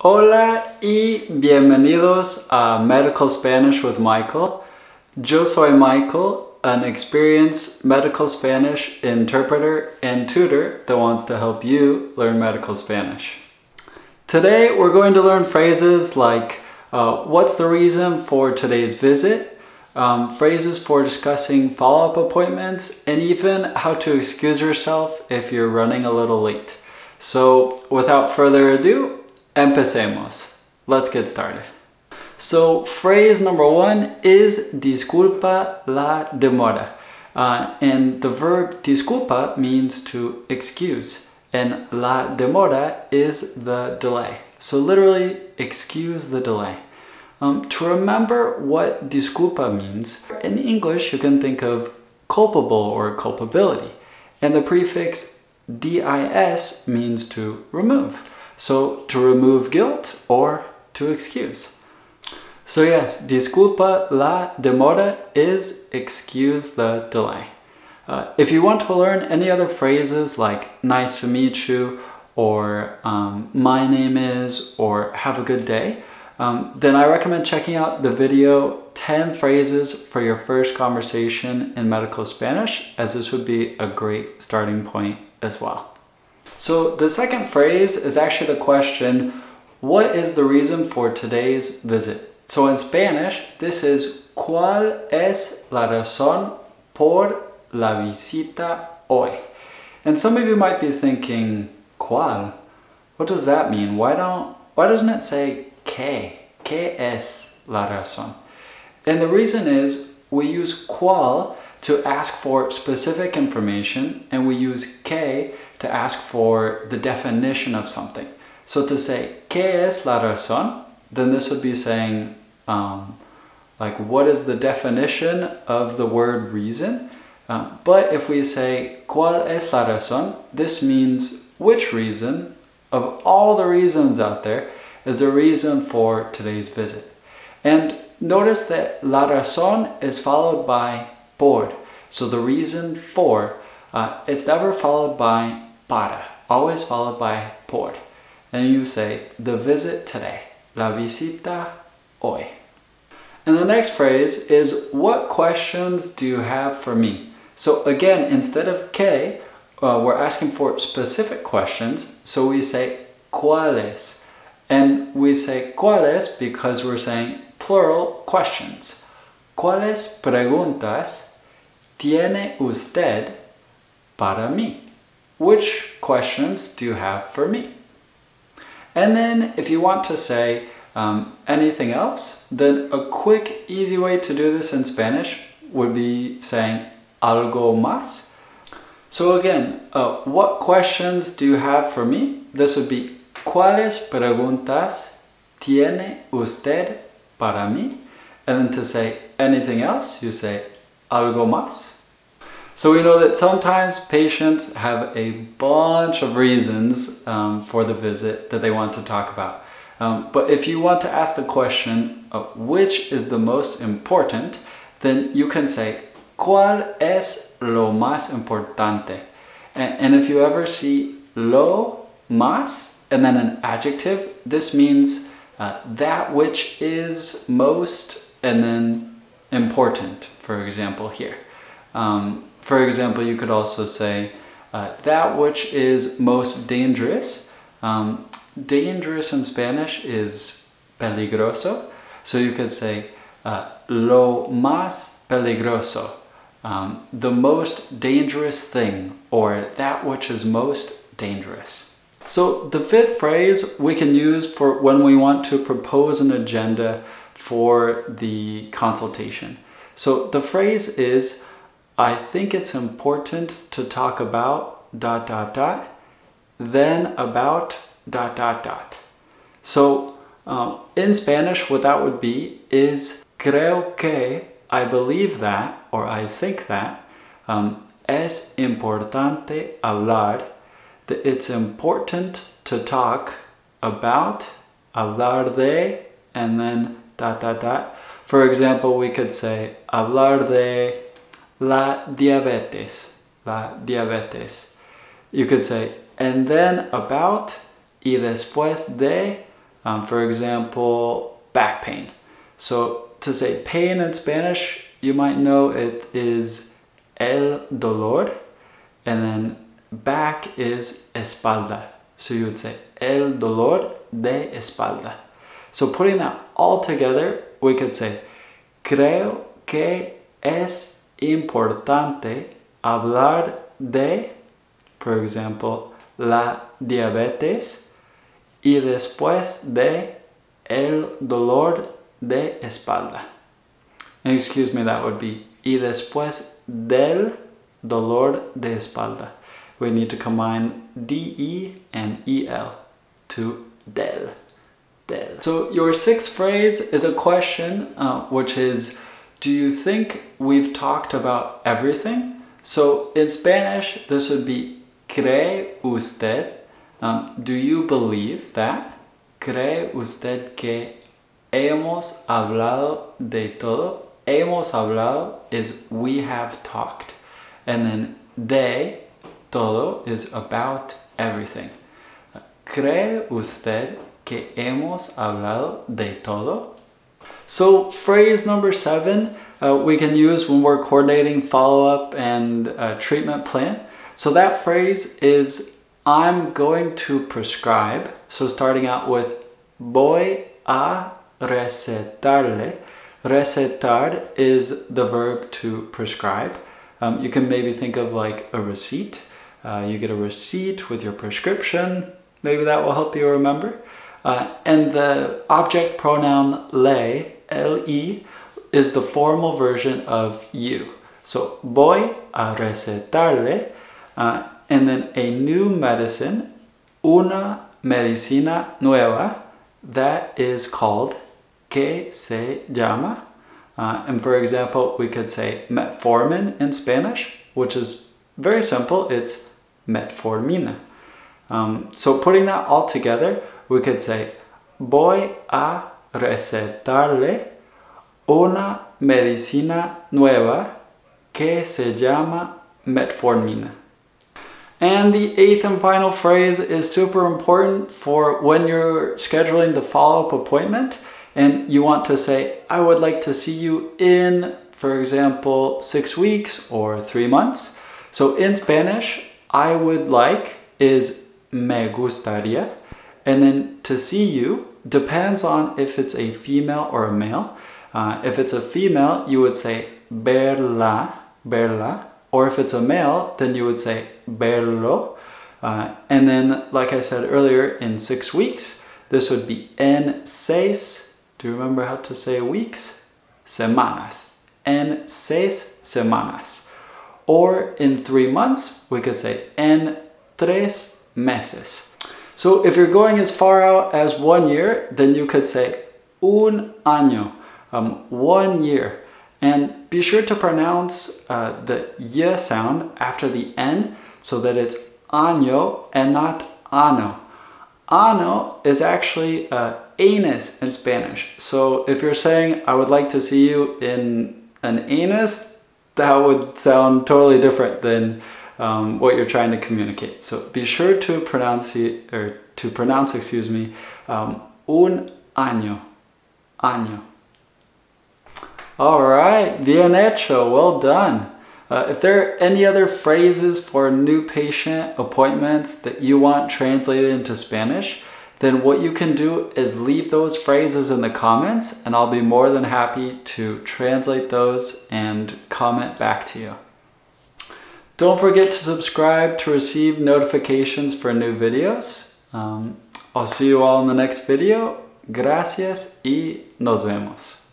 Hola y bienvenidos a Medical Spanish with Michael. Yo soy Michael, an experienced medical Spanish interpreter and tutor that wants to help you learn medical Spanish. Today we're going to learn phrases like what's the reason for today's visit, phrases for discussing follow-up appointments, and even how to excuse yourself if you're running a little late. So without further ado, empecemos. Let's get started. So phrase number one is disculpa la demora. And the verb disculpa means to excuse, and la demora is the delay. So literally, excuse the delay. To remember what disculpa means, in English you can think of culpable or culpability, and the prefix dis means to remove. So to remove guilt or to excuse. So yes, disculpa la demora is excuse the delay. If you want to learn any other phrases like nice to meet you, or my name is, or have a good day, then I recommend checking out the video 10 phrases for your first conversation in medical Spanish, as this would be a great starting point as well. So the second phrase is actually the question, what is the reason for today's visit? So in Spanish, this is ¿Cuál es la razón por la visita hoy? And some of you might be thinking, ¿Cuál? What does that mean? Why doesn't it say ¿Qué? ¿Qué es la razón? And the reason is we use ¿Cuál to ask for specific information, and we use ¿Qué to ask for the definition of something. So to say ¿Qué es la razón? Then this would be saying like what is the definition of the word reason? But if we say ¿Cuál es la razón? This means which reason of all the reasons out there is the reason for today's visit. And notice that la razón is followed by por. So the reason for, it's never followed by para, always followed by por. And you say the visit today, la visita hoy. And the next phrase is what questions do you have for me? So again, instead of ¿Qué, we're asking for specific questions. So we say ¿Cuáles? And we say ¿Cuáles because we're saying plural questions. ¿Cuáles preguntas tiene usted para mí? Which questions do you have for me? And then if you want to say anything else, then a quick, easy way to do this in Spanish would be saying algo más. So again, what questions do you have for me? This would be ¿Cuáles preguntas tiene usted para mí? And then to say anything else, you say algo más. So we know that sometimes patients have a bunch of reasons for the visit that they want to talk about. But if you want to ask the question of which is the most important, then you can say ¿Cuál es lo más importante? And if you ever see lo más and then an adjective, this means that which is most and then important, for example here. For example, you could also say that which is most dangerous. Dangerous in Spanish is peligroso. So you could say lo más peligroso, the most dangerous thing, or that which is most dangerous. So the fifth phrase we can use for when we want to propose an agenda for the consultation. So the phrase is, I think it's important to talk about ... then about ... So in Spanish, what that would be is creo que, I believe that, or I think that, es importante hablar, that it's important to talk about, hablar de, and then ... For example, we could say hablar de la diabetes, la diabetes. You could say, and then about, y después de, For example, back pain. So to say pain in Spanish, you might know it is el dolor, and then back is espalda. So you would say el dolor de espalda. So putting that all together, we could say, creo que es importante hablar de, for example, la diabetes y después de el dolor de espalda. Excuse me, that would be y después del dolor de espalda. We need to combine DE and EL to del. Del. So your sixth phrase is a question, which is, do you think we've talked about everything? So in Spanish, this would be, ¿cree usted? Do you believe that? ¿Cree usted que hemos hablado de todo? Hemos hablado is we have talked. And then de todo is about everything. ¿Cree usted que hemos hablado de todo? So phrase number 7, we can use when we're coordinating follow-up and treatment plan. So that phrase is, I'm going to prescribe. So starting out with voy a recetarle. Recetar is the verb to prescribe. You can maybe think of like a receipt. You get a receipt with your prescription. Maybe that will help you remember. And the object pronoun le, le, is the formal version of you. So voy a recetarle, and then a new medicine, una medicina nueva, that is called que se llama. And for example, we could say metformin in Spanish, which is very simple. It's metformina. So putting that all together, we could say voy a recetarle una medicina nueva que se llama metformina. And the eighth and final phrase is super important for when you're scheduling the follow-up appointment and you want to say, I would like to see you in, for example, 6 weeks or 3 months. So in Spanish, I would like is me gustaría. And then to see you depends on if it's a female or a male. If it's a female, you would say verla, verla. Or if it's a male, then you would say verlo. And then, like I said earlier, in 6 weeks, this would be en 6. Do you remember how to say weeks? Semanas. En 6 semanas. Or in 3 months, we could say en 3 meses. So if you're going as far out as 1 year, then you could say un año, 1 year. And be sure to pronounce the y sound after the n so that it's año and not ano. Ano is actually anus in Spanish. So if you're saying, I would like to see you in an anus, that would sound totally different than what you're trying to communicate. So be sure to pronounce, un año, año. All right, bien hecho, well done. If there are any other phrases for new patient appointments that you want translated into Spanish, then what you can do is leave those phrases in the comments and I'll be more than happy to translate those and comment back to you. Don't forget to subscribe to receive notifications for new videos. I'll see you all in the next video. Gracias y nos vemos.